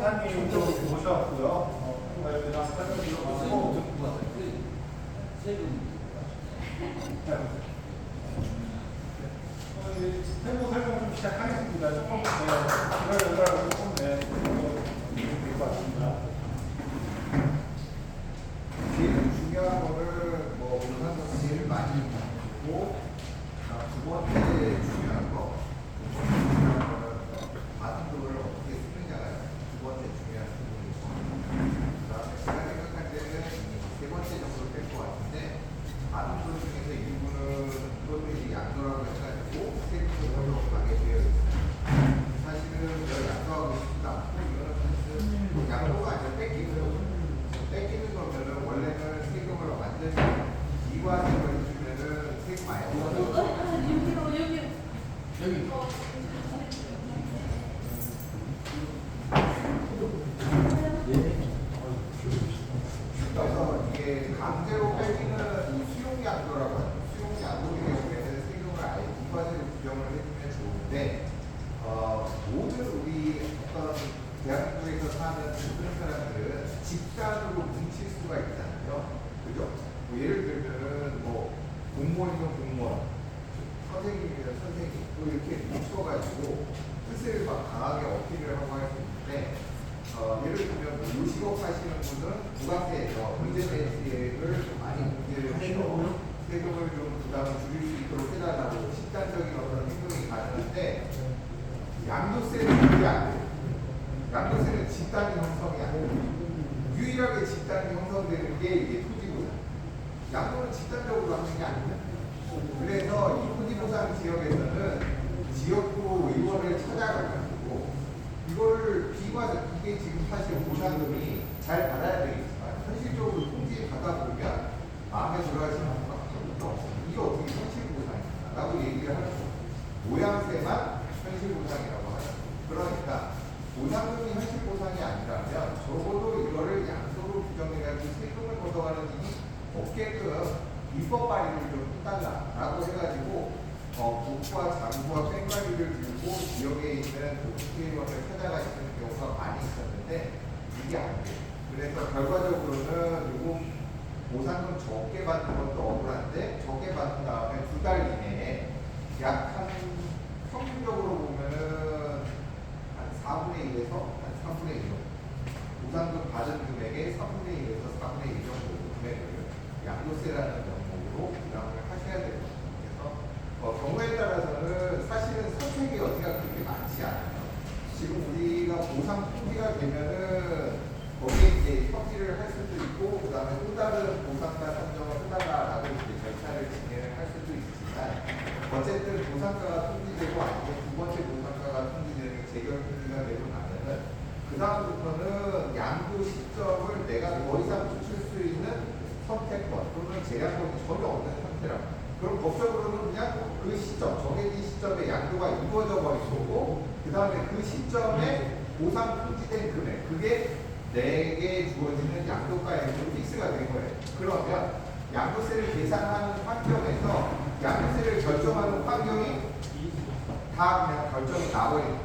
세무사님 좀 모셔왔고요. 저희가 설명 들어가고 세무 설명 좀 시작하겠습니다. 조금 기다려달라고 조금 될것 같습니다. 제일 중요한 거를 우선 제일 많이 보고 두 번째 중요한 거 바둑을 어떻게 쓰느냐가 두 번째 중요한 부분이고 그다음에 제가 생각할 때는 세 번째 정도 될 것 같은데 바둑 중에서 일부는 이것들이 양도라고 해가지고 세부적으로 가게 되어 있습니다. 사실은 내가 양도하고 싶지도 않고 이거는 사실은 양도가 아니라 뺏기는 거면은 원래는 세금을 완전히 이과세로 해주면은 세금 많이 들어가요. 여기. 그래서 이게 강제로 뺏기는 이 수용양도라고 하죠. 수용양도의 경우에는 세금을 아예 이과세로 규정을 해주면 좋은데 모든 우리 어떤 대한민국에서 사는 모든 사람들은 집단으로 뭉칠 수가 있잖아요. 그죠? 예를 들면은 공무원이면 공무원, 선생님이면 선생님, 이렇게 뭉쳐가지고 뜻을 막 강하게 어필을 하고 할 수 있는데, 예를 들면 요식업 하시는 분은 부가세에서 문제대책을 좀 많이 문제를 해서 세금을 좀 부담을 줄일 수 있도록 해달라고 집단적인 어떤 행동이 가능한데, 양도세는 그게 안 돼요. 양도세는 집단이 형성이 안 돼요. 유일하게 집단이 형성되는 게 이게 토지보상. 양도는 집단적으로 하는 게 아닙니다. 그래서 이 토지보상 지역에서는 지역구 의원을 찾아가지고 이거를 이게 지금 사실 보상금이 잘 받아야 되겠지만 현실적으로 통지에 가다 보면 마음에 들어하시는 분밖에 없어요. 이게 어떻게 현실보상이냐 라고 얘기를 하는 거예요. 모양새만 현실보상이라고 하죠. 그러니까 보상금이 현실보상이 아니라면 적어도 이거를 양도로 규정해가지고 세금을 걷어가는 일이 없게끔 입법 발의를 좀 해달라라고 해가지고 국과 장부와 뺑가리를 들고 지역에 있는 국회의원을 찾아가시는 경우가 많이 있었는데 이게 안 돼요. 그래서 결과적으로는 요금 보상금 적게 받는 것도 억울한데 적게 받은 다음에 2달 이내에 약 한 평균적으로 보면은 한 4분의 1에서 한 3분의 1 정도 보상금 받은 금액의 3분의 1에서 4분의 1 정도 금액을 양도세라는 명목으로 부담을 하셔야 됩니다. 그래서 경우에 따라서는 사실은 선택의 여지가 그렇게 많지 않아요. 지금 우리가 보상 통지가 되면은 거기에 이제 협의를 할 수도 있고 그 다음에 또 다른 보상가 선정을 하다가라고 이제 절차를 진행을 할 수도 있지만 어쨌든 보상가가 통지되고 아니면 두 번째 보상가가 통지되는 재결 통지가 되고 나면은 그 다음부터는 양도 시점을 내가 더 이상 붙일 수 있는 선택권 또는 제한권이 전혀 없는 상태라고. 그럼 법적으로는 그냥 그 시점, 정해진 시점에 양도가 이루어져 버린 거고 그 다음에 그 시점에 보상 통지된 금액 그게 내게 주어지는 양도가액으로 픽스가 된 거예요. 그러면 양도세를 계산하는 환경에서 양도세를 결정하는 환경이 다 그냥 결정이 나버린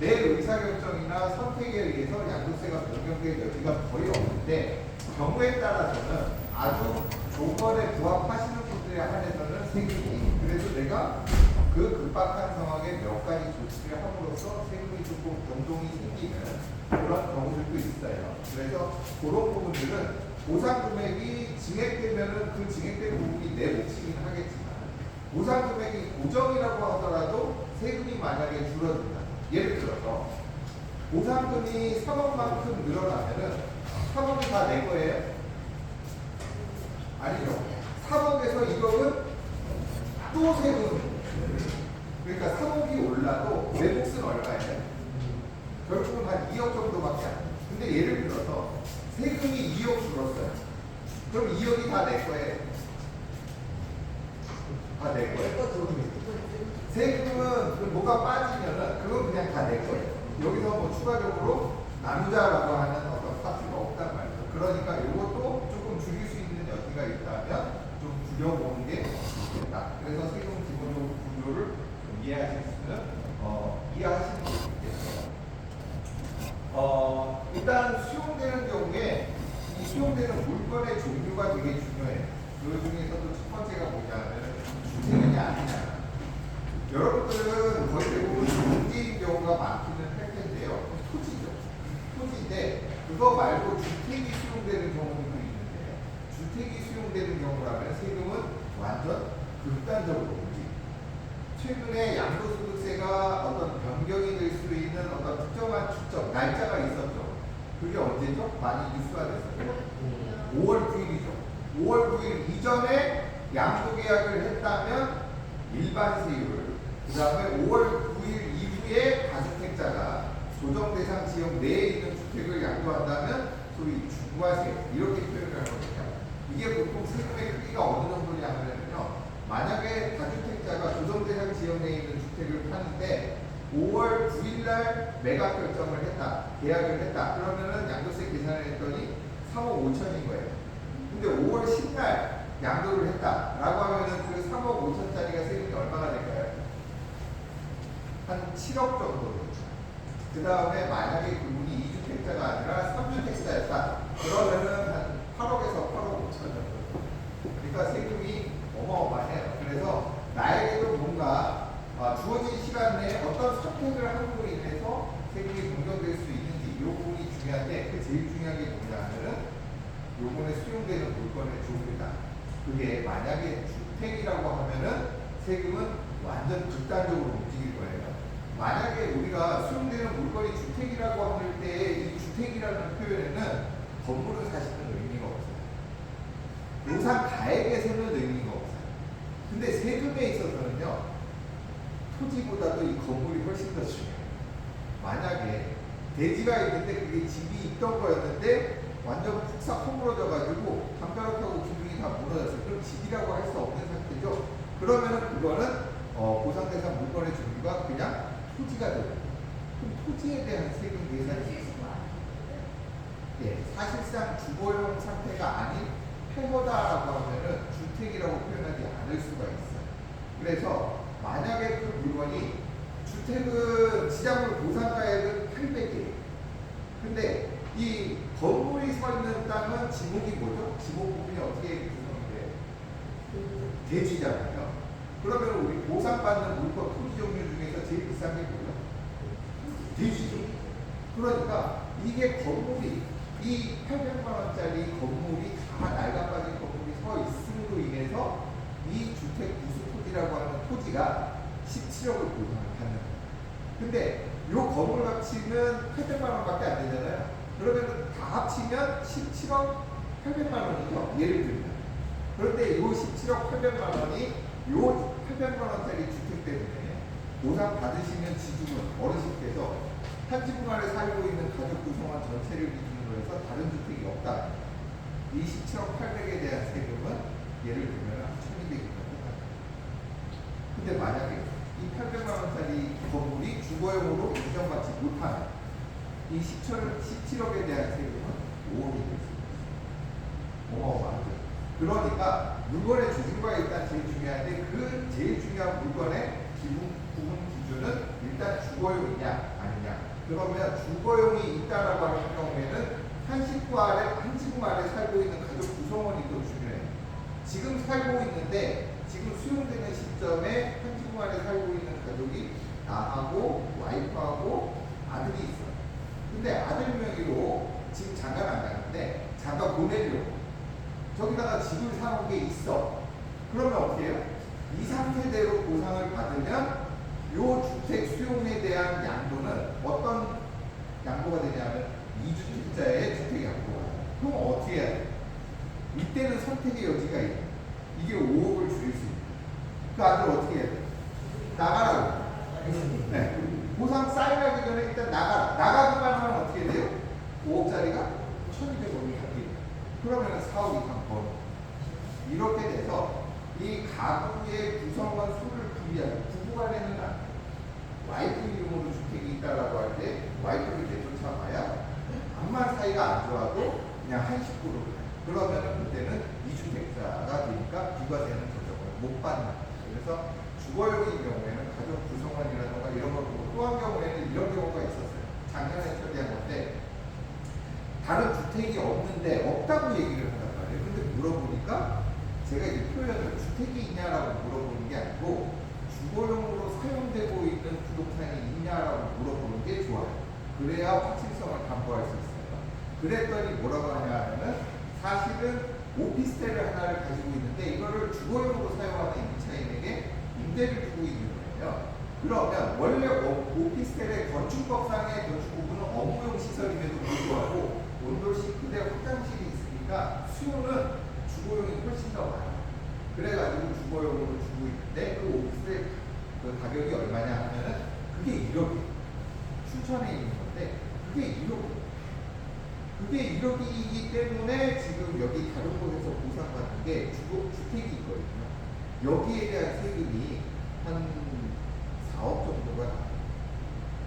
내 의사결정이나 선택에 의해서 양도세가 변경될 여지가 거의 없는데 경우에 따라서는 아주 조건에 부합하시는 분들에 한해서는 세금이 그래서 내가 그 급박한 상황에 몇 가지 조치를 함으로써 세금이 조금 변동이 생기는 그런 경우들도 있어요. 그래서 그런 부분들은 보상 금액이 증액되면은 그 증액된 부분이 내 몫이긴 하겠지만 보상 금액이 고정이라고 하더라도 세금이 만약에 줄어든다. 예를 들어서 보상금이 3억만큼 늘어나면은 3억이 다 내 거예요? 아니죠. 3억에서 1억은 또 세금. 그러니까 3억이 올라도 내 몫은 얼마예요? 결국은 한 2억 정도밖에 안 돼요. 근데 예를 들어서 세금이 2억 줄었어요. 그럼 2억이 다 내 거예요? 다 내 거예요. 세금은 뭐가 빠지면은 그건 그냥 다 내 거예요. 여기서 뭐 추가적으로 나누자라고 하는 어떤 파트가 없단 말이에요. 그러니까 이것도 조금 줄일 수 있는 여지가 있다면 좀 줄여보는 게 좋겠다. 그래서 세금 기본적으로 구조를 좀 이해하실 수는 이해하시는 게 좋겠어요. 일단 수용되는 경우에 이 수용되는 물건의 종류가 되게 중요해요. 그 중에서도 첫 번째가 뭐냐면 주택이냐 아니냐. 여러분들은 거의 대부분 용지인 경우가 많기는 할 텐데요. 토지죠. 토지인데 그거 말고 주택이 수용되는 경우도 있는데 주택이 수용되는 경우라면 세금은 완전 극단적으로 움직여요. 최근에 양도소득세가 어떤 변경이 될 수 있는 어떤 특정한 추적, 날짜가 있었죠. 그게 언제죠? 많이 뉴스가 됐어요. 5월 9일이죠. 5월 9일 이전에 양도계약을 했다면 일반 세율, 그 다음에 5월 9일 이후에 가주택자가 조정대상 지역 내에 있는 주택을 양도한다면 소위 중과세 이렇게 표현을 하거든요. 이게 보통 세금의 크기가 어느 정도냐면요. 만약에 다주택자가 조정대상 지역 내에 있는 주택을 파는데 5월 9일날 매각 결정을 했다, 계약을 했다. 그러면은 양도세 계산을 했더니 3억 5천인 거예요. 근데 5월 10날 양도를 했다라고 하면은 그 3억 5천짜리가 세금이 얼마가 될까요? 한 7억 정도. 그 다음에 만약에 그분이 2주택자가 아니라 3주택자였다. 그러면은 한 8억에서 8억 5천 정도. 그러니까 세금이 어마어마해요. 그래서 나에게도 뭔가 주어진 시간 내에 어떤 선택을 함으로 인해서 세금이 변경될 수 있는지 이 부분이 중요한데 그 제일 중요한 게 뭐냐면은 요번에 수용되는 물건의 종류다. 그게 만약에 주택이라고 하면은 세금은 완전 극단적으로 움직일 거예요. 만약에 우리가 수용되는 물건이 주택이라고 할 때 이 주택이라는 표현에는 건물은 사실은 의미가 없어요. 보상 가액에서는 의미가 없어요. 근데 세금에 있어서는요. 토지보다도 이 건물이 훨씬 더 중요해요. 만약에 대지가 있는데 그게 집이 있던 거였는데 완전 푹싹 허물어져 가지고 담벼락하고 기둥이 다 무너졌어요. 그럼 집이라고 할 수 없는 상태죠. 그러면은 그거는 보상대상 물건의 종류가 그냥 토지가 되고 그럼 토지에 대한 세금 계산이 예, 사실상 주거용 상태가 아닌 폐허다라고 하면은 주택이라고 표현하지 않을 수가 있어요. 그래서 만약에 그 물건이 주택은 지자물 보상가액은 800이에요. 근데 이 건물이 서 있는 땅은 지목이 뭐죠? 지목 부분이 어떻게 구성이 돼요? 대지잖아요. 그러면 우리 보상받는 물건 토지 종류 중에서 제일 비싼 게 뭐예요? 대지죠. 그러니까 이게 건물이 이 800만 원짜리 건물이 다 낡아빠진 건물이 서 있음으로 인해서 이 주택 부수 토지라고 하는 토지가 17억을 보상을 받는 거예요. 근데 이 건물 가치는 800만 원밖에 안 되잖아요. 그러면 다 합치면 17억 800만 원이죠. 예를 들면. 그런데 이 17억 800만 원이 이 800만 원짜리 주택 때문에 보상 받으시는 지주분 어르신께서 한 지붕 아래 살고 있는 가족 구성원 전체를 기준으로 해서 다른 주택이 없다. 이 17억 800에 대한 세금은 예를 들면 1200이 됩니다. 근데 만약에 이 800만 원짜리 건물이 주거용으로 인정받지 못하면 이 17억에 대한 세금은 5억이 될 수 있습니다. 어마어마하죠. 그러니까 물건의 조준과 일단 제일 중요한데 그 제일 중요한 물건의 구분 기준은 일단 주거용이냐 아니냐. 그러면 주거용이 있다라고 하는 경우에는 한 식구 아래, 한 지붕 아래 살고 있는 가족 구성원이 또 중요해요. 지금 살고 있는데 지금 수용되는 시점에 한 지붕 아래 살고 있는 가족이 나하고 와이프하고 아들이 있어요. 근데 아들 명의로 지금 장가를 안 가는데 장가 보내려고 저기다가 집을 사놓은 게 있어. 그러면 어떻게 해요? 이 상태대로 보상을 받으면 요 주택 수용에 대한 양도는 어떤 양도가 되냐면 2주택자의 주택 양도가 돼요. 그럼 어떻게 해야 돼요? 이때는 선택의 여지가 있어요. 이게 5억을 줄일 수 있어요. 그 아들 어떻게 해야 돼요? 나가라고. 네. 보상 사인하기 전에 일단 나가기만 하면 어떻게 돼요? 5억짜리가 1200원이 바뀌어요. 그러면 4억 이상 벌어. 이렇게 돼서 이 가구의 구성원 수를 분리하고 부부간에는 안 돼요. 와이프 이름으로 주택이 있다라고 할 때 와이프를 내쫓아봐야 암만 사이가 안 좋아도 그냥 한 식구로 그러면은 그때는 2주택자가 되니까 비과세는 조정을 못 받는 거예요. 그래서 주거용인 경우에는 가족 구성원이라든가 이런 걸 보고 또 한 경우에는 이런 경우가 있었어요. 작년에 처리한 건데 다른 주택이 없는데 없다고 얘기를 한단 말이에요. 근데 물어보니까 제가 이제 표현을 주택이 있냐라고 물어보는 게 아니고 주거용으로 사용되고 있는 부동산이 있냐라고 물어보는 게 좋아요. 그래야 확실성을 담보할 수 있어요. 그랬더니 뭐라고 하냐면은 사실은 오피스텔을 하나를 가지고 있는데 이거를 주거용으로 사용하는 임차인에게 임대를 주고 있는 거예요. 그러면 원래 오피스텔의 건축법상의 건축 부분은 업무용 시설임에도 불구하고 온돌 싱크대 화장실이 있으니까 수요는 주거용이 훨씬 더 많아요. 그래가지고 주거용으로 주고 있는데 그 오피스텔 그 가격이 얼마냐 하면은 그게 1억이에요. 춘천에 있는 건데 그게 1억이에요. 그게 1억이기 때문에 지금 여기 다른 곳에서 보상받는 게 주택이 있거든요. 여기에 대한 세금이 한 4억 정도가 나와요.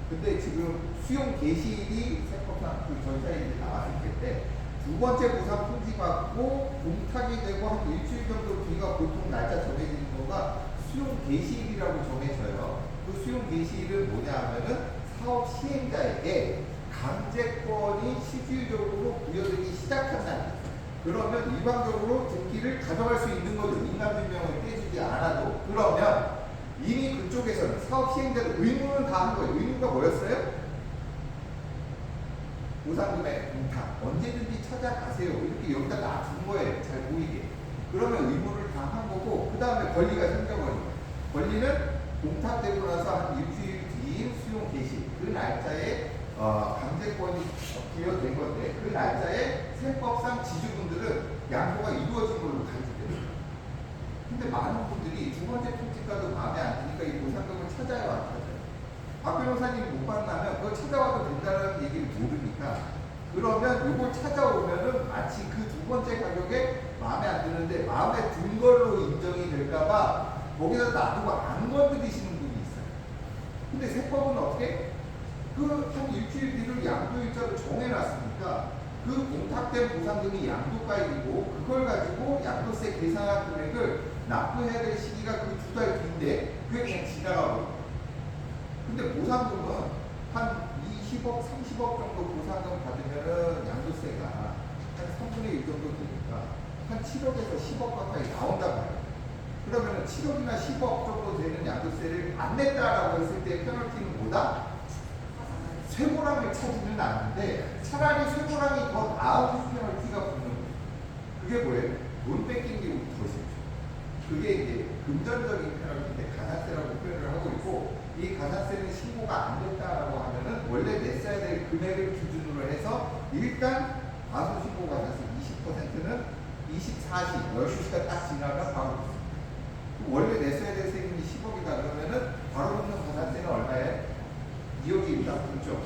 근데 지금 수용 개시일이 세법상 그 절차에 나왔을 때 두 번째 보상 통지 받고 공탁이 되고 한 일주일 정도 뒤가 보통 날짜 정해지는 거가 수용 개시일이라고 정해져요. 그 수용 개시일은 뭐냐 하면은 사업 시행자에게 강제권이 실질적으로 부여되기 시작한 날. 그러면 일방적으로 등기를 가져갈 수 있는 거죠. 인감증명을 떼주지 않아도. 그러면 이미 그쪽에서는 사업 시행자들 의무는 다 한 거예요. 의무가 뭐였어요? 보상금의 공탁 언제든지 찾아가세요. 이렇게 여기다 놔둔 거예요. 잘 보이게. 그러면 의무를 다 한 거고 그 다음에 권리가 생겨버린 거예요. 권리는 공탁되고 나서 한 일주일 뒤인 수용 개시 그 날짜에 강제권이 부여된 건데 그 날짜에 세법상 지주분들은 양도가 이루어진 걸로 간주돼요. 근데 많은 분들이 두 번째 통지가도 마음에 안 드니까 이 보상금을 찾아요, 안 찾아요? 박 변호사님이 못 만나면 그걸 찾아와도 된다는 얘기를 모르니까 그러면 이걸 찾아오면은 마치 그 두 번째 가격에 마음에 안 드는데 마음에 든 걸로 인정이 될까봐 거기다 놔두고 안 건드리시는 분이 있어요. 근데 세법은 어떻게? 그 한 일주일 뒤를 양도일자로 정해놨으니까 그 공탁된 보상금이 양도가액이고 그걸 가지고 양도세 계산한 금액을 납부해야 될 시기가 그 두 달 뒤인데 그게 그냥 지나가고 근데 보상금은 한 20억, 30억 정도 보상금 받으면은 양도세가 한 3분의 1 정도 되니까 한 7억에서 10억 가까이 나온단 말이에요. 그러면은 7억이나 10억 정도 되는 양도세를 안 냈다라고 했을 때 페널티는 뭐다? 쇠고랑을 차지는 않는데 차라리 쇠고랑이 더 나은 페널티가 붙는 거예요. 그게 뭐예요? 돈 뺏긴 게 우리 것이죠. 그게 이제 금전적인 페널티인데 가산세라고 표현을 하고 있고 이 가산세는 신고가 안 됐다라고 하면은 원래 냈어야 될 금액을 기준으로 해서 일단 과소신고 가산세 20%는 24시, 12시가 딱 지나면 바로 붙습니다. 원래 냈어야 될 세금이 10억이다 그러면은 바로 붙는 가산세는 얼마예요? 2억입니다. 그렇죠?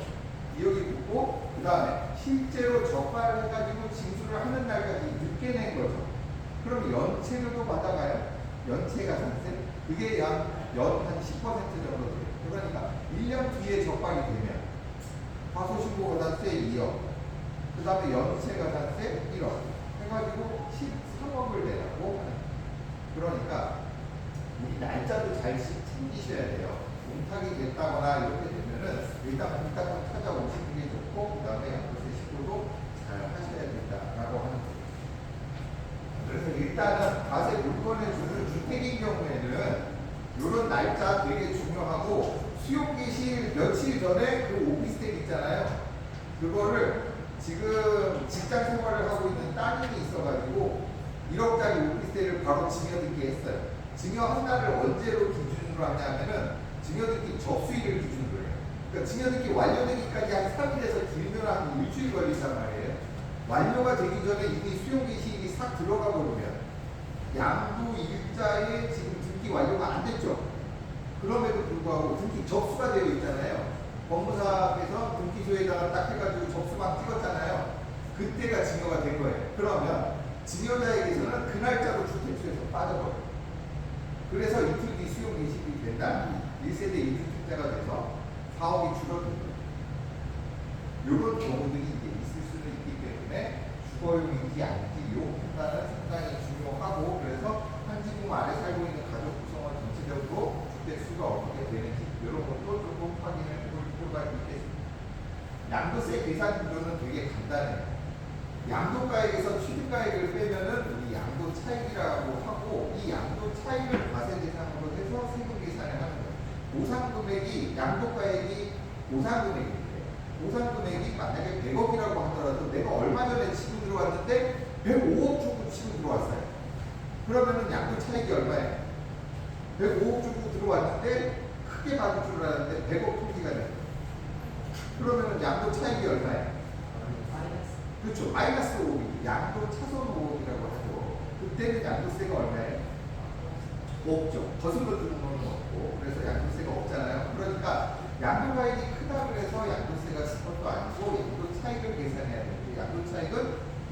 2억이 붙고 그 다음에 실제로 적발을 해가지고 징수를 하는 날까지 늦게 낸 거죠. 그럼 연체료도 받아가요? 연체 가산세? 그게 연 한 10% 정도 돼요. 그러니까 1년 뒤에 적발이 되면 과소신고 가산세 2억, 그 다음에 연체 가산세 1억 해가지고 13억을 내라고 하는 거예요. 그러니까 우리 날짜도 잘 챙기셔야 돼요. 공탁이 됐다거나 이렇게 되면은 일단 공탁을 찾아오시는 게 좋고 그 다음에 양도세 신고도 잘 하셔야 된다라고 하는 거예요. 그래서 일단은 과세 물건을 주는 주택인 경우에는 이런 날짜 되게 중요하고 수용 개시 며칠 전에 그 오피스텔 있잖아요. 그거를 지금 직장 생활을 하고 있는 따님이 있어가지고 1억짜리 오피스텔을 바로 증여듣기 했어요. 증여한 날을 언제로 기준으로 하냐면은 증여듣기 접수일을 기준으로 해요. 그러니까 증여듣기 완료되기까지 한 3일에서 길면 한 일주일 걸린단 말이에요. 완료가 되기 전에 이미 수용 개시일이 싹 들어가 버리면 양도 일자에 지금 등기 완료가 안 됐죠. 그럼에도 불구하고 등기 접수가 되어 있잖아요. 법무사께서 등기소에다가 딱 해가지고 접수만 찍었잖아요. 그때가 증여가 된 거예요. 그러면 증여자에게서는 그 날짜로 주택수에서 빠져버려요. 그래서 이틀 뒤 수용 개시일이 된다. 1세대 1주택자가 돼서 4억이 줄어든 거예요. 이런 경우들이 이제 있을 수는 있기 때문에 주거용인지 아닌지 이 판단은 상당히 중요하고 그래서 한 지붕 아래 살고 있는 가족 구성원 전체적으로 주택수가 어떻게 되는지 이런 것도 조금 확인해 볼 필요가 있겠습니다. 양도세 계산 구조는 되게 간단해요. 양도가액에서 취득가액을 빼면은 우리 양도 차익이라고 하고 이 양도 차익을 과세 대상으로 해서 세금 계산을 하는 거예요. 보상 금액이 양도가액이 보상 금액인데 보상 금액이 만약에 100억이라고 하더라도 내가 얼마 전에 치고 들어왔는데 105억 주고 치고 들어왔어요. 그러면은 양도 차익이 얼마예요? 105억 주고 들어왔는데 크게 받을 줄 알았는데 100억 토지가 돼요. 그러면은 양도 차익이 얼마예요? 그렇죠. 마이너스 5억, 양도 차손 5억이라고 하죠. 그때는 양도세가 얼마예요? 없죠. 거슬러 주는 건 없고, 그래서 양도세가 없잖아요. 그러니까 양도가액이 크다 그래서 양도세가 10%도 아니고 양도 차익을 계산해야 되는데 양도 차익은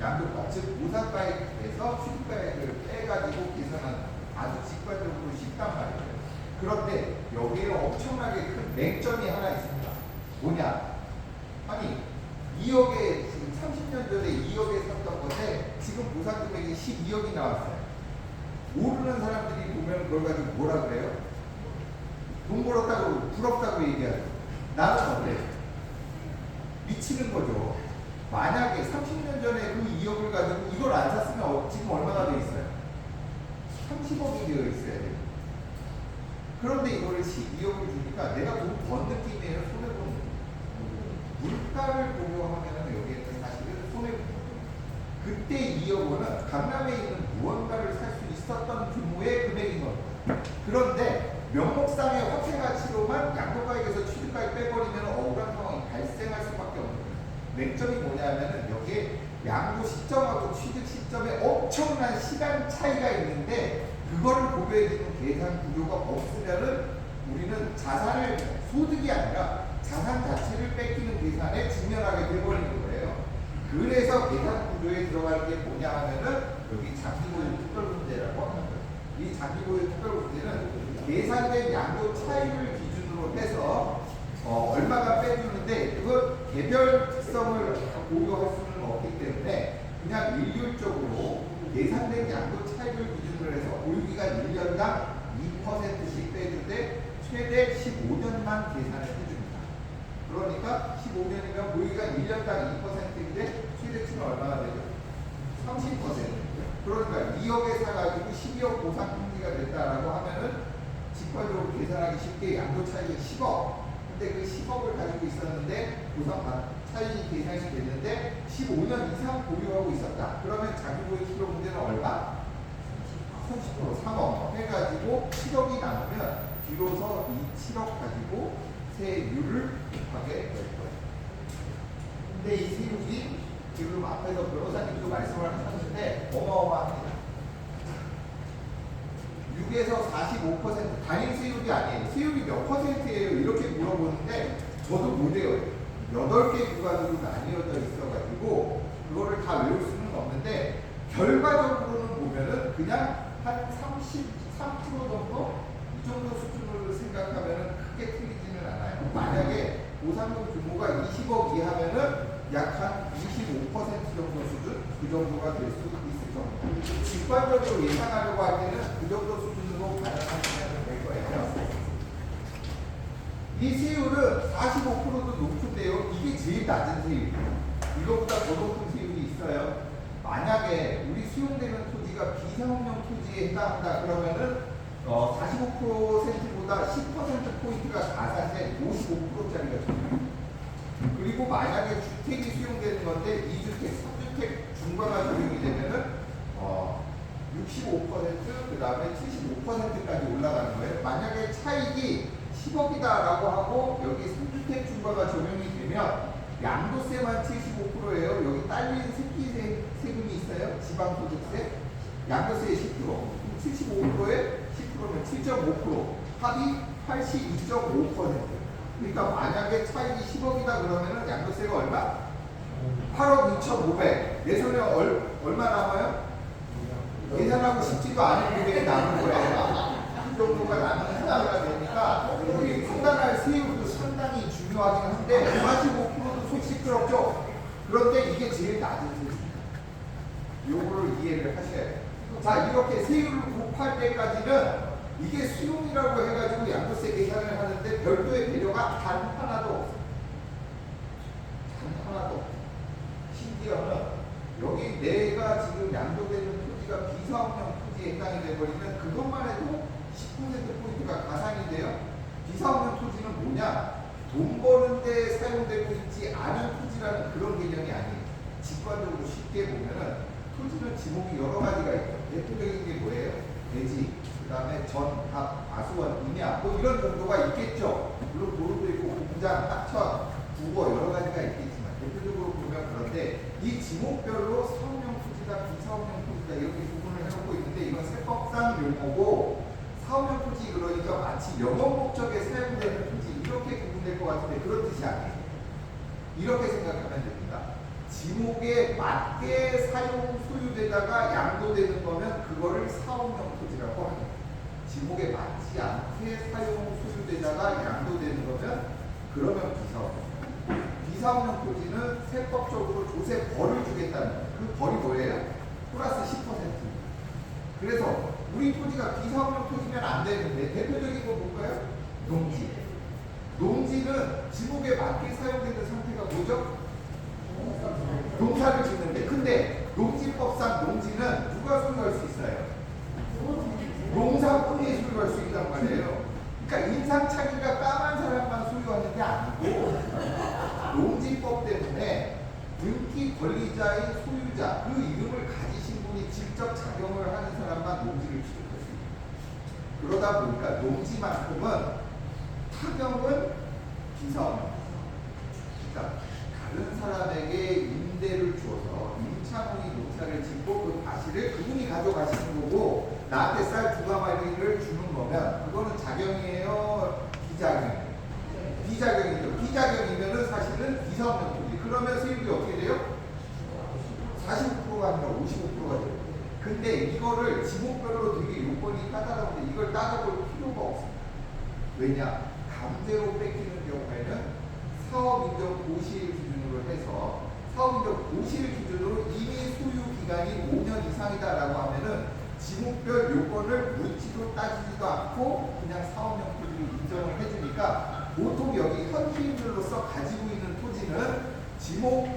양도가, 즉 보상가액에서 취득가액을 빼가지고 계산하는 아주 직관적으로 쉽단 말이에요. 그런데 여기에 엄청나게 큰 맹점이 하나 있습니다. 뭐냐? 아니 2억에 지금 30년 전에 2억에 샀던 건데 지금 보상 금액이 12억이 나왔어요. 모르는 사람들이 보면 그걸 가지고 뭐라 그래요? 돈 벌었다고 부럽다고 얘기하죠. 나는 어때? 미치는 거죠. 만약에 30년 전에 그 2억을 가지고 이걸 안 샀으면 지금 얼마나 돼 있어요? 30억이 되어 있어야 돼요. 그런데 이거를 12억을 주니까 내가 돈 번 느낌이에요? 손해보는 느낌? 물가를 고려하면 여기에는 사실은 손해보는 거예요. 그때 2억 원은 강남에 있는 무언가를 살 수 있었던 규모의 금액인 겁니다. 그런데 명목상의 화폐 가치로만 양도가액에서 취득가액 빼버리면 억울한 상황이 발생할 수밖에 없는 거예요. 맹점이 뭐냐면은 여기에 양도 시점하고 취득 시점에 엄청난 시간 차이가 있는데 그거를 고려해주는 계산 구조가 없으면은 우리는 자산을 소득이 아니라 자산 자체를 뺏기는 계산에 직면하게 돼버리는 거예요. 그래서 계산 구조에 들어갈 게 뭐냐 하면은 여기 장기보유 특별문제라고 하는 거예요. 이 장기보유 특별문제는 계산된 양도 차익을 기준으로 해서 얼마가 빼주는데 그건 개별 특성을 고려할 수는 없기 때문에 그냥 일률적으로 계산된 양도 차익을 기준으로 해서 보유기간 1년당 2%씩 빼주되 최대 15년만 계산을 해줍니다. 그러니까 15년이면 보유기간 1년당 2%인데 최대치는 얼마나 되죠? 30%. 그러니까 2억에 사가지고 12억 보상 금리가 됐다라고 하면은 직관적으로 계산하기 쉽게 양도 차익이 10억. 근데 그 10억을 가지고 있었는데 보상 차익이 계산이 됐는데 15년 이상 보유하고 있었다. 그러면 자기보유 필요 문제는 얼마? 30% 3억 해가지고 7억이 남으면 비로소 이 7억 가지고 세율을 곱하게 될 거예요. 근데 이 세율이 지금 앞에서 변호사님도 말씀을 하셨는데 어마어마합니다. 6에서 45% 단일 세율이 아니에요. 세율이 몇 퍼센트예요? 이렇게 물어보는데 저도 못 외워요. 8개 구간으로 나뉘어져 있어가지고 그거를 다 외울 수는 없는데 결과적으로는 보면은 그냥 한 33% 정도? 이 정도 수준으로 생각하면은 크게 틀리지는 않아요. 만약에 보상금 규모가 20억 이하면은 약 한 25% 정도 수준? 그 정도가 될 수 있을 겁니다. 직관적으로 예상하려고 할 때는 그 정도 수준으로 가능하시면 될 거예요. 이 세율은 45%도 높은데요. 이게 제일 낮은 세율이에요. 이거보다 더 높은 세율이 있어요. 만약에 우리 수용되는 토지가 비상업용 토지에 해당한다 그러면은 45%보다 10%포인트가 가산세 55%짜리가 됩니다. 그리고 만약에 주택이 수용되는 건데 2주택, 3주택 중과가 적용이 되면은 65%, 그 다음에 75%까지 올라가는 거예요. 만약에 차익이 10억이다라고 하고 여기 3주택 중과가 적용이 되면 양도세만 75%예요. 여기 딸린 새끼 세금이 있어요. 지방소득세. 양도세 10%. 75%에 10%면 7.5%. 합이 82.5%. 그러니까 만약에 차익이 10억이다 그러면은 양도세가 얼마? 8억 2,500. 내 손에 얼마 남아요? 계산하고 싶지도 않은 금액이 남은 거예요. 그 정도가 남는 상태가 되니까 우리 판단할 세율도 상당히 중요하긴 한데 45%도 속 시끄럽죠. 그런데 이게 제일 낮은 세율입니다. 요거를 이해를 하셔야 돼요. 자, 이렇게 세율을 곱할 때까지는 이게 수용이라고 해가지고 양도세 계산을 하는데 별도의 배려가 단 하나도 없어요. 단 하나도 없어요. 심지어는 비사업용 토지에 해당이 되버리면 그것만 해도 10%포인트가 가산인데요. 비사업용 토지는 뭐냐? 돈 버는데 사용되고 있지 않은 토지라는 그런 개념이 아니에요. 직관적으로 쉽게 보면은 토지는 지목이 여러 가지가 있죠. 대표적인 게 뭐예요? 대지, 그 다음에 전, 합, 아수원, 임야 뭐 이런 정도가 있겠죠. 물론 도로도 있고 공장, 하천, 국어 여러 가지가 있겠지만 대표적으로 보면 그런데 이 지목별로 사업용 토지다, 비사업용 토지다 이렇게 구분을 해놓고 있는데 이건 세법상 용어고 사업용 토지 그러니까 마치 영업 목적에 사용되는 토지 이렇게 구분될 것 같은데 그런 뜻이 아니에요. 이렇게 생각하면 됩니다. 지목에 맞게 사용 소유되다가 양도되는 거면 그거를 사업용 토지라고 합니다. 지목에 맞지 않게 사용 소유되다가 양도되는 거면 그러면 비사업용. 비사업용 토지는 세법적으로 조세 벌을 주겠다는 거예요. 그 벌이 뭐예요? 플러스 10%. 그래서 우리 토지가 비사업용 토지면 안 되는데 대표적인 거 볼까요? 농지. 농지는 지목에 맞게 사용되는 상태가 뭐죠? 농사를 짓는데 근데 농지법상 농지는 누가 소유할 수 있어요? 농사꾼이 소유할 수 있단 말이에요. 그러니까 인상착의가 까만 사람만 소유하는 게 아니고 농지법 때문에 등기 권리자인 소유자 그 이름을 가지신 분이 직접 작용을 하는 사람만 농지를 취득할 수 있어요. 그러다 보니까 농지만큼은 타격은 비사업용. 그러니까 다른 사람에게 임대를 주어서 임차인이 농사를 짓고 그 과실을 그분이 가져가시는 거고 나한테 쌀 두 가마리를 주는 거면 그거는 작용이에요? 비작용이에요? 비작용이죠. 비작용이면은 사실은 비사업용 토지. 그러면 세율이 어떻게 돼요? 45%가 아니라 55%가 돼요. 근데 이거를 지목별로 되게 요건이 까다로운데 이걸 따져볼 필요가 없습니다. 왜냐? 강제로 뺏기는 경우에는 사업인정 고시일 기준으로 해서 사업인정 고시일 기준으로 이미 소유 기간이 5년 이상이다라고 하면은 지목별 요건을 묻지도 따지지도 않고 그냥 사업용 토지를 인정을 해주니까 보통 여기 현지인들로서 가지고 있는 토지는 지목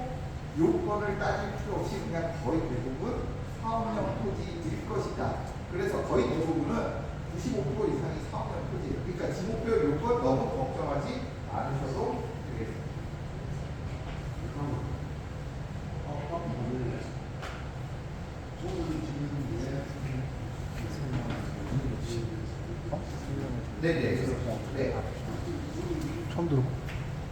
요건을 따질 필요 없이 그냥 거의 대부분 사업용 토지일 것이다. 그래서 거의 대부분은 95% 이상이 사업용 토지예요. 그러니까 지목별 요건 너무 걱정하지 않으셔도 되겠습니다. 네네. 네. 처음 들어.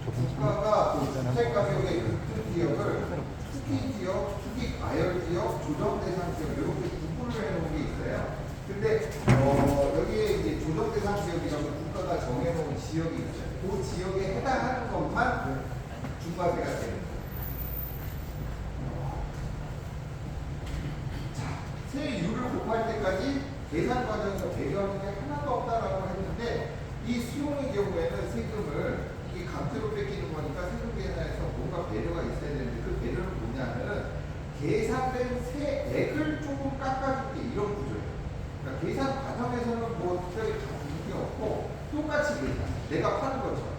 국가가 주택 가격의 급등 지역을 투기 지역, 투기 과열 지역, 조정 대상 지역 이렇게 구분을 해놓은 게 있어요. 근데 여기에 이제 조정 대상 지역이라고 국가가 정해놓은 지역이 있어요. 그 지역에 해당하는 것만 중과세가 되는 거예요. 자, 세율을 곱할 때까지 계산 과정에서 배려하는 게 하나도 없다라고 했는데 이 수용의 경우에는 세금을 이게 강제로 뺏기는 거니까 세금 계산에서 뭔가 배려가 있어야 되는데 그 배려는 뭐냐면은 계산된 세액을 조금 깎아줄게 이런 구조예요. 그러니까 계산 과정에서는 뭐 특별히 다른 게 없고 똑같이 계산 내가 파는 것처럼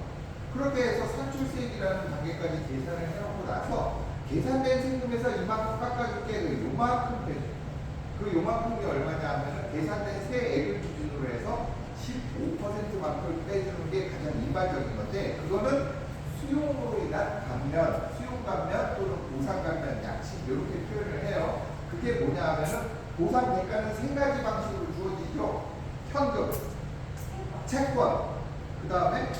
그렇게 해서 산출세액이라는 단계까지 계산을 해놓고 나서 계산된 세금에서 이만큼 깎아줄게 요만큼 빼줘. 그 요만큼이 얼마냐 하면은 계산된 세액을 기준으로 해서 15%만큼 빼주는 게 가장 일반적인 건데 그거는 수용으로 인한 감면, 수용 감면 또는 보상 감면 양식 이렇게 표현을 해요. 그게 뭐냐 하면은 보상 대가는 세 가지 방식으로 주어지죠. 현금, 채권, 그 다음에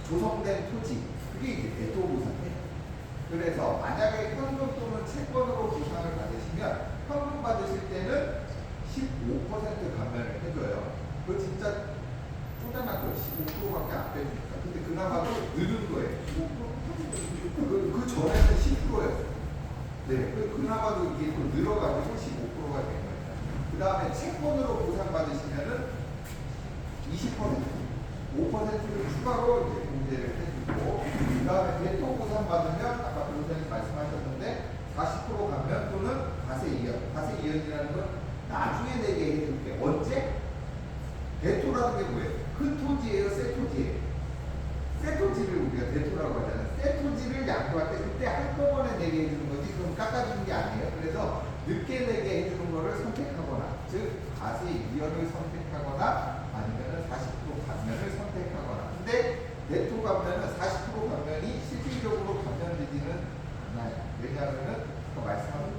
조성된 토지. 그게 이제 대토 보상이에요. 그래서 만약에 현금 또는 채권으로 보상을 받으시면 현금 받으실 때는 15% 감면을 해줘요. 그거 진짜 쪼잔하죠. 15%밖에 안 빼주니까. 근데 그나마도 늘은 거예요. 15%. 그 전에는 10%였어요. 네. 그나마도 이게 또 늘어가지고 15%가 된 거예요. 그 다음에 채권으로 보상받으시면은 20%. 5%를 추가로 이제 공제를 해주고, 그 다음에 대토 보상받으면 아까 변호사님 말씀하셨는데 40% 감면 또는 과세 이연. 과세 이연이라는 건 나중에 내게 해줄게. 언제? 대토라는 게 뭐예요? 큰 토지예요? 새 토지예요? 새 토지를 우리가 대토라고 하잖아요. 새 토지를 양도할 때 그때 한꺼번에 내게 해주는 거지 그럼 깎아주는 게 아니에요. 그래서 늦게 내게 해주는 거를 선택하거나, 즉 과세 이연을 선택하거나 아니면은 40% 감면을 선택하거나. 근데 네토 감면은 40% 감면이 실질적으로 감면되지는 않아요. 왜냐하면은 아까 말씀한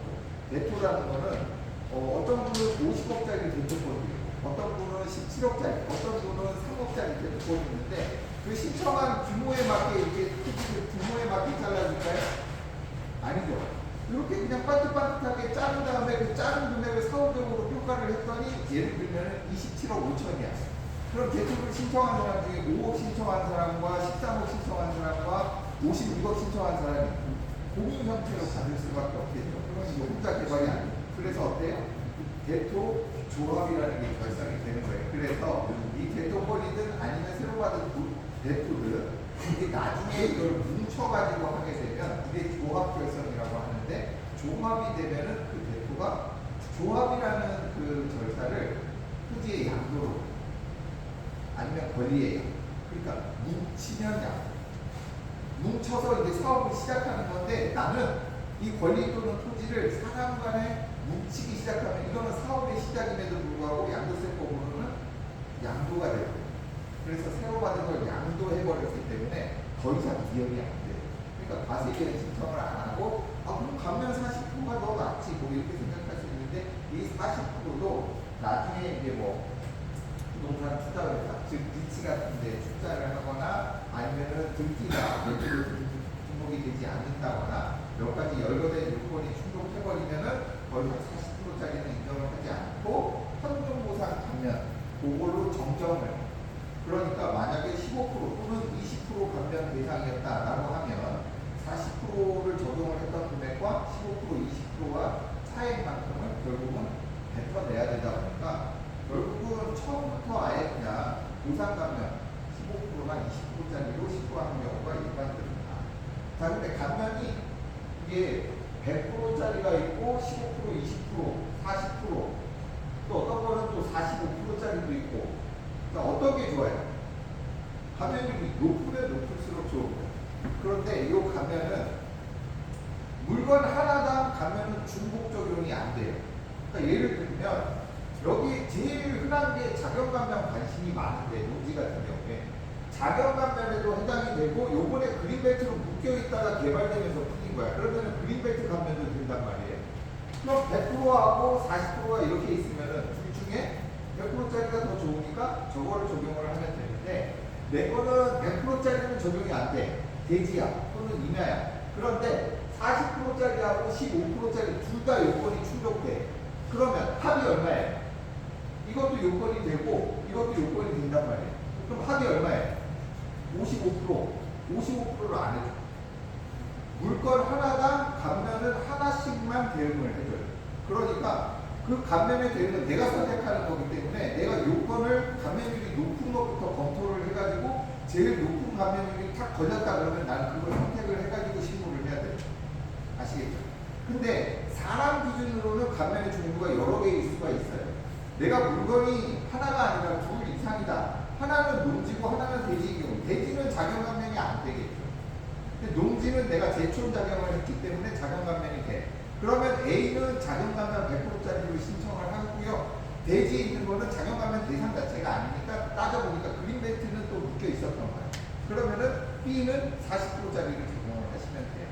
네토라는 거는 어떤 분은 50억짜리 대표권이 있고, 어떤 분은 17억짜리, 어떤 분은 3억짜리 대표권이 있는데 그 신청한 규모에 맞게 이렇게 크기를 규모에 맞게 잘라줄까요? 아니죠. 이렇게 그냥 반듯반듯하게 자른 다음에 그 자른 금액을 사후적으로 평가를 했더니 예를 들면 27억 5천이야. 그럼 대출을 신청한 사람 중에 5억 신청한 사람과 13억 신청한 사람과 56억 신청한 사람이 공유 형태로 받을 수밖에 없겠죠. 그건 이거 혼자 개발이 아니에요. 그래서 어때요? 대토 조합이라는 게 결성이 되는 거예요. 그래서 이 대토권이든 아니면 새로 받은 대토든 이게 나중에 이걸 뭉쳐가지고 하게 되면 이게 조합 결성이라고 하는데, 조합이 되면은 그 대토가 조합이라는 그 절차를 토지의 양도로 아니면 권리의 양, 그러니까 뭉치면 양, 뭉쳐서 이제 사업을 시작하는 건데, 나는 이 권리 또는 토지를 사람 간에 뭉치기 시작하면 이거는 사업의 시작임에도 불구하고 양도세법으로는 양도가 되고, 그래서 새로 받은 걸 양도해버렸기 때문에 더 이상 이역이 안 돼요. 그러니까 과세계는 신청을 안 하고, 그럼 감면 40%가 더 낫지 뭐 이렇게 생각할 수 있는데, 이 40%도 나중에 이제 뭐 부동산 투자를 해서, 즉 리츠 같은 데 투자를 하거나 아니면은 등기가 매출로 등록이 되지 않는다거나 몇 가지 열거된 요건이 충족해버리면은 더 이상 40%짜리는 인정을 하지 않고 현금보상 감면 그걸로 정정을, 그러니까 만약에 15% 또는 20% 감면 대상이었다라고 하면 40%를 적용을 했던 금액과 15%, 20%와 차액만큼을 결국은 뱉어내야 되다 보니까 결국은 처음부터 아예 그냥 보상 감면 15%나 20%짜리로 시도하는 경우가 일반적입니다. 자, 근데 감면이 이게 100%짜리가 있고 15%, 20%, 40%, 또 어떤 거는 또 45%짜리도 있고, 그러니까 어떤 게 좋아요? 감면율이 높으면 높을수록 좋은 거예요. 그런데 이 감면은 물건 하나당 감면은 중복 적용이 안 돼요. 그러니까 예를 들면 여기 제일 흔한 게 자격감면 관심이 많은데, 농지 같은 경우에 자격감면에도 해당이 되고 요번에 그린벨트로 묶여있다가 개발되면서 풀린 거야. 그러면 그린벨트 감면도 된단 말이에요. 그럼 100%하고 40%가 이렇게 있으면은 둘 중에 100%짜리가 더 좋으니까 저거를 적용을 하면 되는데, 내 거는 100%짜리는 적용이 안 돼. 대지야 또는 임야야. 그런데 40%짜리하고 15%짜리 둘 다 요건이 충족돼. 그러면 합이 얼마예요? 이것도 요건이 되고 이것도 요건이 된단 말이에요. 그럼 합이 얼마예요? 55%를 안 해줘. 물건 하나당 감면은 하나씩만 대응을 해줘요. 그러니까 그 감면의 대응은 내가 선택하는 거기 때문에 내가 요건을 감면율이 높은 것부터 검토를 해가지고 제일 높은 감면율이 탁 걸렸다 그러면 나는 그걸 선택을 해가지고 신고를 해야 돼요. 아시겠죠? 근데 사람 기준으로는 감면의 종류가 여러 개일 수가 있어요. 내가 물건이 하나가 아니라 둘 이상이다. 하나는 농지고 하나는 대지인 경우, 대지는 자경감면이 안 되겠죠. 근데 농지는 내가 제촌 자경을 했기 때문에 자경감면이 돼. 그러면 A는 자경감면 100%짜리로 신청을 하고요. 대지에 있는 거는 자경감면 대상 자체가 아니니까 따져보니까 그린벨트는 또 묶여 있었던 거예요. 그러면은 B는 40%짜리를 적용을 하시면 돼요.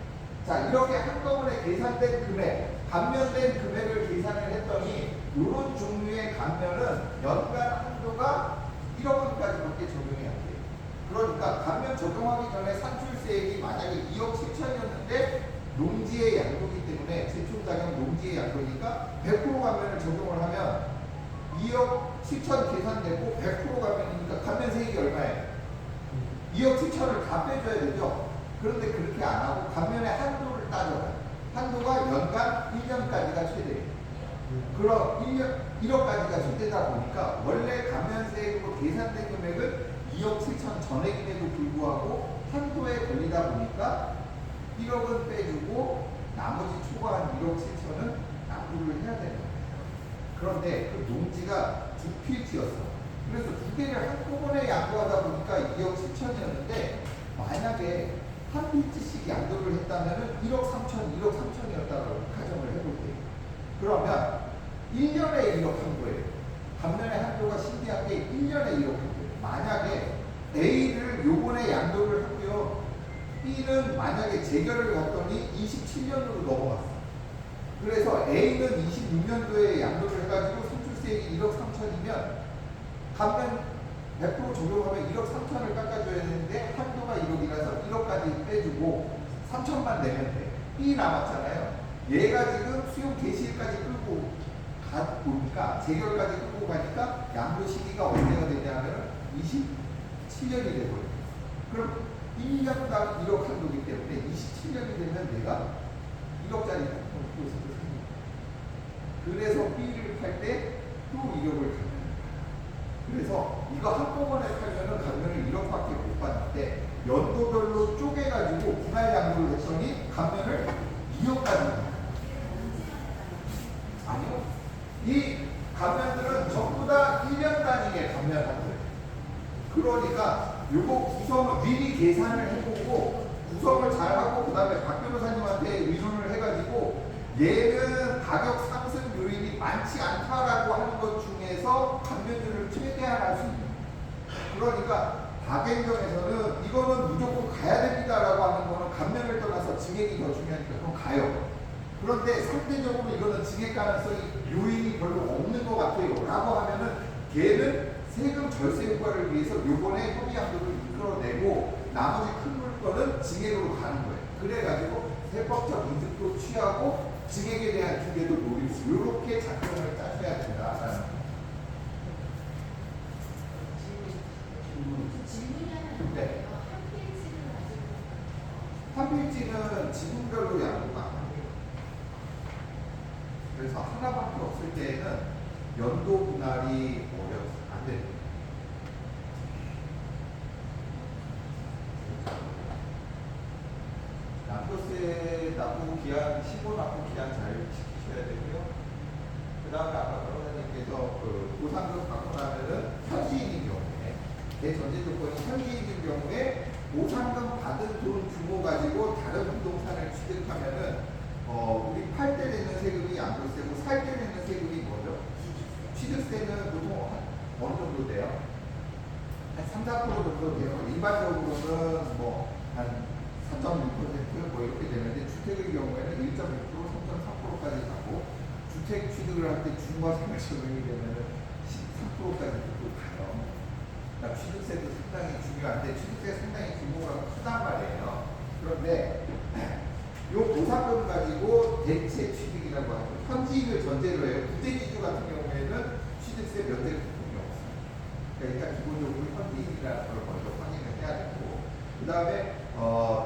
자, 이렇게 한꺼번에 계산된 금액, 감면된 금액을 계산을 했더니 이런 종류의 감면은 연간 한도가 1억 원까지밖에 적용이 안 돼요. 그러니까 감면 적용하기 전에 산출세액이 만약에 2억 7천이었는데 농지의 양도기 때문에 제촌자경 농지의 양도니까 100% 감면을 적용을 하면 2억 7천 계산되고 100% 감면이니까 감면세액이 얼마예요? 2억 7천을 다 빼줘야 되죠. 그런데 그렇게 안 하고 감면의 한도를 따져요. 한도가 연간 1년까지가 최대예요. 그럼 1억까지가 최대다 보니까 원래 감면세액으로 계산된 금액은 2억 7천 전액임에도 불구하고 한도에 걸리다 보니까 1억은 빼주고 나머지 초과한 1억 7천은 납부를 해야 되는 거예요. 그런데 그 농지가 두 필지였어. 그래서 두 개를 한꺼번에 양도하다 보니까 2억 7천이었는데 만약에 한 필지씩 양도를 했다면 1억 3천, 1억 3천이었다고 가정을 해볼게요. 그러면 1년에 1억 한 거예요. 감면의 한도가 신기한 게 1년에 1억 한 거예요. 만약에 A를 요번에 양도를 하고요. B는 만약에 재결을 갔더니 27년으로 넘어갔어. 그래서 A는 26년도에 양도를 해가지고 선출세액이 1억 3천이면 감면 100% 적용하면 1억 3천을 깎아줘야 되는데 한도가 1억이라서 1억까지 빼주고 3천만 내면 돼. B 남았잖아요. 얘가 지금 수용 개시일까지 끌고 보니까 재결까지 끌고 가니까 양도 시기가 언제가 되냐면 27년이 되거든요. 그럼 1년당 1억 한도기 때문에 27년이 되면 내가 1억짜리 상품을 그래서 B를 팔 때 또 1억을 갖는 그래서 이거 한꺼번에 팔면은 감면을 1억밖에 못 받는데 연도별로 쪼개가지고 분할 양도를 했더니 감면을 2억까지 아니요. 이 감면들은 전부 다 1년 단위의 감면한 거예요. 그러니까 요거 구성을 미리 계산을 해보고 구성을 잘하고 그 다음에 박 변호사님한테 의논을 해가지고 얘는 가격 상승 요인이 많지 않다라고 하는 것 중에서 감면율을 최대한 할 수 있는 그러니까 박행정에서는 이거는 무조건 가야 됩니다라고 하는 거는 감면을 떠나서 증액이 더 중요하니까 그럼 가요. 그런데 상대적으로 이거는 증액 가능성이 요인이 별로 없는 것 같아요 라고 하면은 걔는 세금 절세 효과를 위해서 요번에 협의양도를 이끌어내고 나머지 큰 물건은 증액으로 가는 거예요. 그래가지고 세법적 이득도 취하고 증액에 대한 기대도 노릴 수 이렇게 작전을 짜줘야 된다라는 질문이 하나 네. 한 페이지는 한 페이지는 지분별로 양도가 안 돼요. 그래서 하나밖에 없을 때에는 연도 분할이 안 돼요. 양도세 납부 기한, 신고 납부 기한 잘 지키셔야 되고요. 그 다음에 아까 변호사님께서 그 보상금 받고 나면은 현지인인 경우에 대전제 조건이 현지인인 경우에 보상금 받은 돈 규모 가지고 다른 부동산을 취득하면은 우리 팔 때 내는 세금이 양도세고 살 때 내는 세금이 뭐죠? 취득세는 보통 어느 정도 돼요? 한 3, 4% 정도 돼요. 일반적으로는 뭐한 4.6% 뭐 이렇게 되는데 주택의 경우에는 1.6%, 3.3%까지 가고 주택 취득을 할 때 중과세가 적용이 되면은 13%까지 가요. 그러니까 취득세도 상당히 중요한데 취득세 상당히 규모가 크단 말이에요. 그런데 이 보상금 가지고 대체 취득이라고 하죠. 현지인을 전제로 해요. 부대지주 같은 경우에는 취득세 면제를 보통이 없어요. 그러니까 일단 기본적으로 현지인이라는 걸 먼저 확인을 해야 되고 그 다음에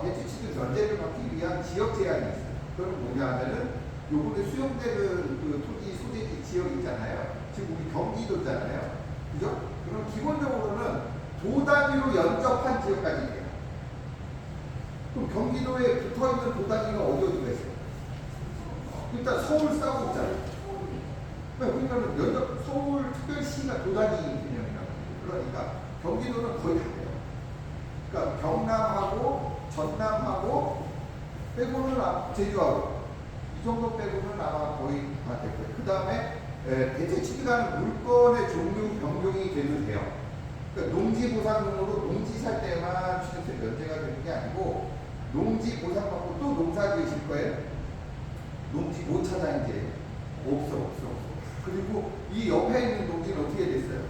대체 취득 면제를 받기 위한 지역 제한이 있어요. 그건 뭐냐 하면은 요번에 수용되는 그 토지 소재지 지역 있잖아요. 지금 우리 경기도잖아요. 그죠? 그럼 기본적으로는 도 단위로 연접한 지역까지 돼요. 그럼 경기도에 붙어있는 도 단위가 어디가 있어요? 일단 서울 싸우고 있잖아요. 그러니까 연접 서울 특별시가 도 단위 개념이라고. 그러니까 경기도는 거의 다 돼요. 그러니까 경남하고 전남하고 빼고는 제주하고 이 정도 빼고는 아마 거의 다 될 거예요. 그 다음에 대체 취득하는 물건의 종류 변경이 돼도 돼요. 그러니까 농지 보상금으로 농지 살 때만 취득세 면제가 되는 게 아니고 농지 보상받고 또 농사 지으실 거예요. 농지 못 찾아 이제 없어. 그리고 이 옆에 있는 농지는 어떻게 됐어요?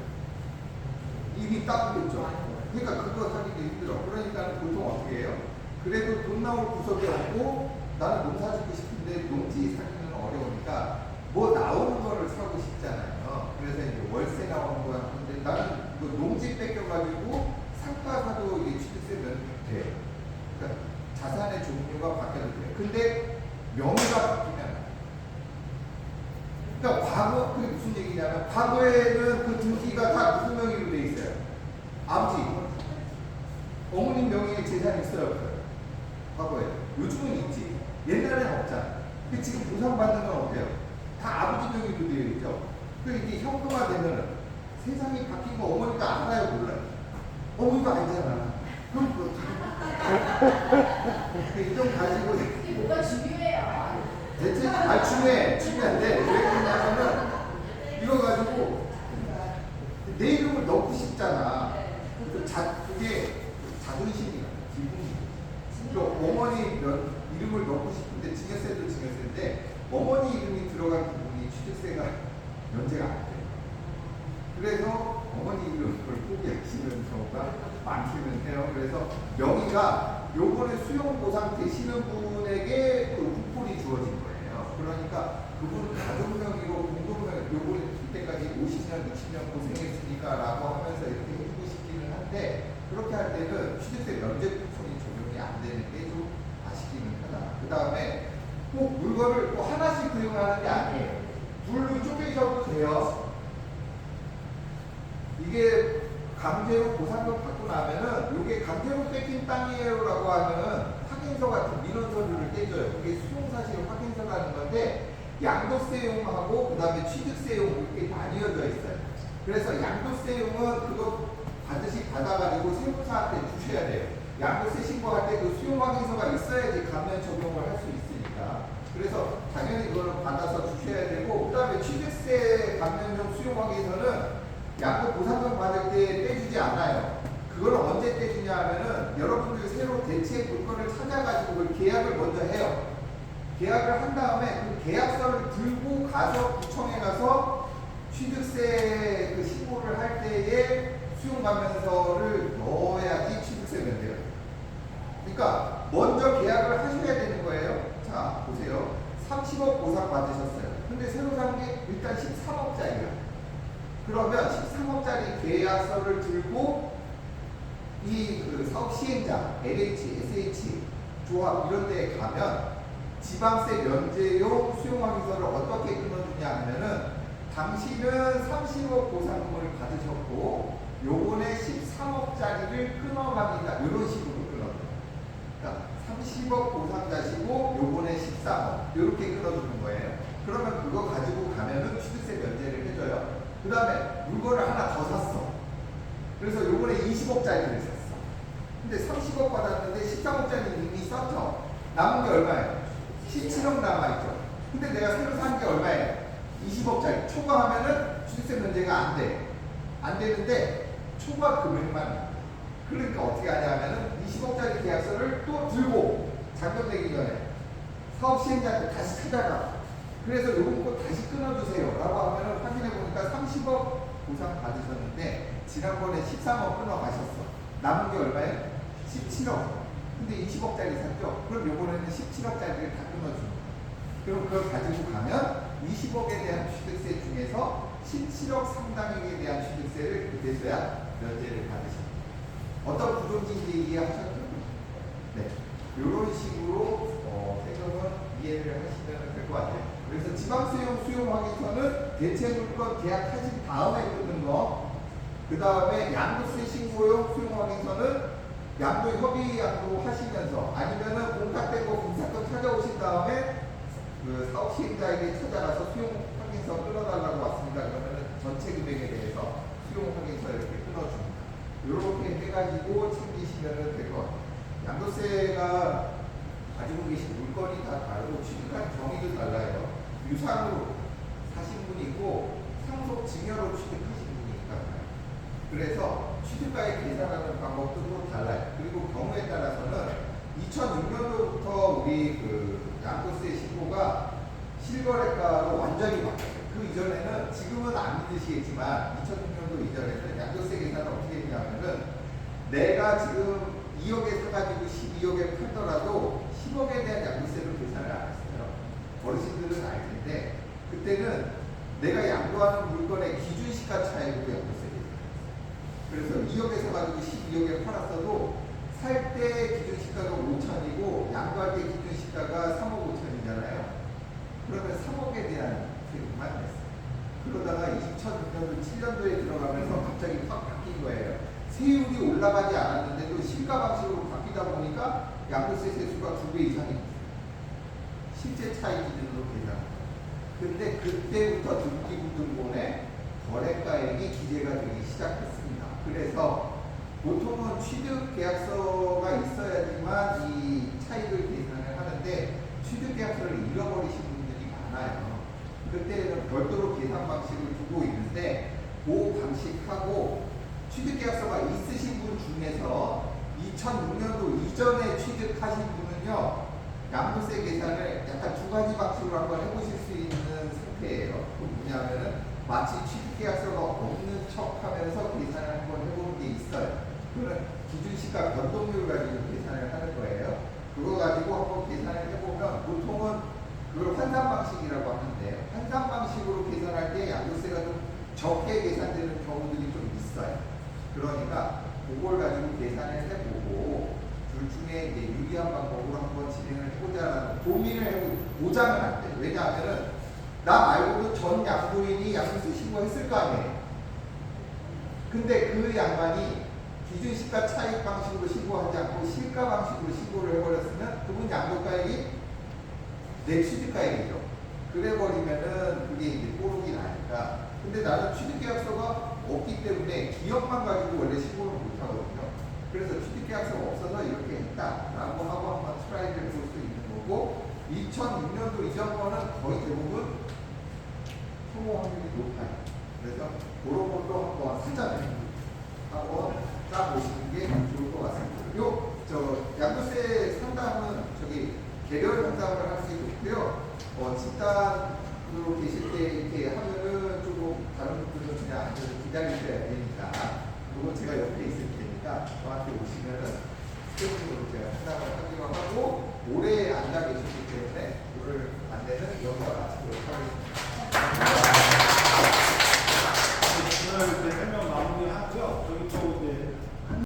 이미 따보겠죠. 그러니까 그거 사기도 힘들어. 그러니까 보통 어떻게 해요? 그래도 돈 나올 구석이 없고 나는 농사 짓고 싶은데 농지 사기는 어려우니까 뭐 나오는 거를 사고 싶잖아요. 그래서 이제 월세 나오는 거야. 근데 나는 이거 농지 뺏겨가지고 상가 사도 이게 취득세 면제 돼요. 그러니까 자산의 종류가 바뀌어도 돼요. 근데 명의가 바뀌면 그러니까 과거 그게 무슨 얘기냐면 과거에는 그 등기가 다 무슨 명의로 돼 있어요? 아버지, 어머님 명의의 재산이 있어요, 없어요? 과거에. 요즘은 있지. 옛날에는 없잖아. 근데 지금 보상받는 건 어때요? 다 아버지 명의로 되어 있죠. 그리고 이게 현금화 되면은 세상이 바뀐 거 어머니가 알아요, 몰라요? 어머니도 알잖아. 그럼 그 이좀 가지고 이게 뭐가 중요해요. 대체 중요한데 싶잖아. 그게 자존심이야. 기분이. 또 어머니 이름을 넣고 싶은데 증여세도 증여세인데 어머니 이름이 들어간 부분이 취득세가 면제가 안 돼. 그래서 어머니 이름을 포기하시는 경우가 많기는 해요. 그래서 여기가 요번에 수용보상 되시는 분에게 그 쿠폰이 주어진 거예요. 그러니까 그분은 가족명의로 공동명 요번에 이때까지 50년, 60년 고생했으니까 라고 하면서 이렇게 해주고 싶기는 한데 그렇게 할 때는 취득세 면제 쿠폰이 적용이 안 되는 게 좀 아쉽기는 하다. 그 다음에 꼭 물건을 또 하나씩 구입하는 게 아니에요. 둘로 쪼개셔도 돼요. 이게 강제로 보상금 받고 나면은 이게 강제로 뺏긴 땅이에요라고 하면은 확인서 같은 민원 서류를 떼줘요. 그게 수용사실 확인서라는 건데 양도세용하고 그 다음에 취득세용 이렇게 나뉘어져 있어요. 그래서 양도세용은 그거 반드시 받아가지고 세무사한테 주셔야 돼요. 양도세 신고할 때 그 수용 확인서가 있어야지 감면 적용을 할 수 있으니까. 그래서 당연히 그거를 받아서 주셔야 되고 그 다음에 취득세 감면용 수용 확인서는 양도 보상금 받을 때 떼주지 않아요. 그걸 언제 떼주냐 하면은 여러분들이 새로 대체 물건을 찾아가지고 그 계약을 먼저 해요. 계약을 한 다음에 그 계약서를 들고 가서 구청에 가서 취득세 그 신고를 할 때에 수용감면서를 넣어야지 취득세 면제가 돼요. 그러니까 먼저 계약을 하셔야 되는 거예요. 자 보세요. 30억 보상 받으셨어요. 근데 새로 산 게 일단 13억짜리야. 그러면 13억짜리 계약서를 들고 이 그 사업 시행자, LH, SH 조합 이런 데에 가면 지방세 면제용 수용확인서를 어떻게 끊어주냐 하면은 당신은 30억 보상금을 받으셨고 요번에 13억짜리를 끊어갑니다. 이런 식으로 끊어줘요. 그러니까 30억 보상자시고 요번에 13억 이렇게 끊어주는 거예요. 그러면 그거 가지고 가면은 취득세 면제를 해줘요. 그 다음에 물건을 하나 더 샀어. 그래서 요번에 20억짜리를 샀어. 근데 30억 받았는데 13억짜리 이미 썼죠. 남은 게 얼마예요? 17억 남아있죠. 근데 내가 새로 산 게 얼마예요? 20억짜리. 초과하면은 취득세 면제가 안 돼. 안 되는데 초과 금액만. 그러니까 어떻게 하냐면은 20억짜리 계약서를 또 들고 잔금되기 전에 사업 시행자한테 다시 찾아가. 그래서 요번 거 다시 끊어주세요 라고 하면은 확인해 보니까 30억 보상 받으셨는데 지난번에 13억 끊어가셨어. 남은 게 얼마예요? 17억. 근데 20억짜리 샀죠? 그럼 요번에는 17억짜리를 다 끊어주는 거예요. 그럼 그걸 가지고 가면 20억에 대한 취득세 중에서 17억 상당액에 대한 취득세를 그때서야 면제를 받으십니다. 어떤 구조인지 이해하셨죠? 네. 요런 식으로 세금은 이해를 하시면 될 것 같아요. 그래서 지방세용 수용 확인서는 대체물건 계약하신 다음에 끊는 거. 그 다음에 양도세 신고용 수용 확인서는 양도 협의 양도 하시면서 아니면은 공탁되고 공사권 찾아오신 다음에 그 사업 시행자에게 찾아가서 수용 확인서 끊어달라고 왔습니다. 그러면은 전체 금액에 대해서 수용 확인서 이렇게 끊어줍니다. 이렇게 해가지고 챙기시면 될 것 같아요. 양도세가 가지고 계신 물건이 다 다르고 취득한 경위도 달라요. 유상으로 사신 분이 있고 상속 증여로 취득하신 분이 있잖아요. 그래서 취득가액 계산하는 방법도 또 달라요. 그리고 경우에 따라서는 2006년도부터 우리 그 양도세 신고가 실거래가로 완전히 바뀌었어요. 그 이전에는 지금은 안 믿으시겠지만 2006년도 이전에는 양도세 계산을 어떻게 했냐면은 내가 지금 2억에 사가지고 12억에 팔더라도 10억에 대한 양도세를 계산을 안 했어요. 어르신들은 알 텐데 그때는 내가 양도하는 물건의 기준시가 차이로 양도세 계산을 했어요. 그래서 2억에 사가지고 12억에 팔았어도 살 때 기준시가가 5천이고 양도할 때 기준시가가 3억 5천이잖아요. 그러면 3억에 대한 세금만 냈어요. 그러다가 2006년도 7년도에 들어가면서 갑자기 확 바뀐 거예요. 세율이 올라가지 않았는데도 시가 방식으로 바뀌다 보니까 양도세 세수가 2배 이상이 됐어요. 실제 차익 기준으로 계산합니다. 근데 그때부터 등기부등본에 거래가액이 기재가 되기 시작했습니다. 그래서 보통은 취득 계약서가 있어야지만 이 차익을 계산을 하는데 취득 계약서를 잃어버리신 분들이 많아요. 그때는 별도로 계산 방식을 두고 있는데 그 방식하고 취득계약서가 있으신 분 중에서 2006년도 이전에 취득하신 분은요, 양도세 계산을 약간 두 가지 방식으로 한번 해보실 수 있는 상태예요. 뭐냐면은 마치 취득계약서가 없는 척하면서 계산을 한번 해보는 게 있어요. 그거는 기준시가 변동률 가지고 계산을 하는 거예요. 그거 가지고 한번 계산을 해보면 보통은 그걸 환산 방식이라고 하는데, 환산 방식으로 계산할 때 양도세가 좀 적게 계산되는 경우들이 좀 있어요. 그러니까 그걸 가지고 계산을 해보고 둘 중에 이제 유리한 방법으로 한번 진행을 해보자라는 고민을 해보고 보장은 안 돼. 왜냐하면은 나 말고도 전 양도인이 양도세 신고했을 거 아니에요. 근데 그 양반이 기준시가 차익 방식으로 신고하지 않고 실가 방식으로 신고를 해버렸으면 그분 양도가액이 내 취득가액이죠. 그래버리면은 그게 이제 꼬르기 나니까. 근데 나는 취득계약서가 없기 때문에 기억만 가지고 원래 신고를 못하거든요. 그래서 취득계약서가 없어서 이렇게 했다라고 하고 한번 트라이를 해볼 수 있는 거고, 2006년도 이전 거는 거의 대부분 성공 확률이 높아요. 그래서 그런 것도 한번 쓰자면 한번 짜보시는 게 좋을 것 같습니다. 양도세 상담은 개별 상담을 할 수 있고요. 집단으로 계실 때 이렇게 하면은 조금 다른 분들은 그냥 기다리셔야 되니까, 그건 제가 옆에 있을 테니까 저한테 오시면은 스태프으로 제가 상담을 하기로 하고, 오래 앉아 계시기 때문에 오늘 안내는 여기서 마치도록 하겠습니다.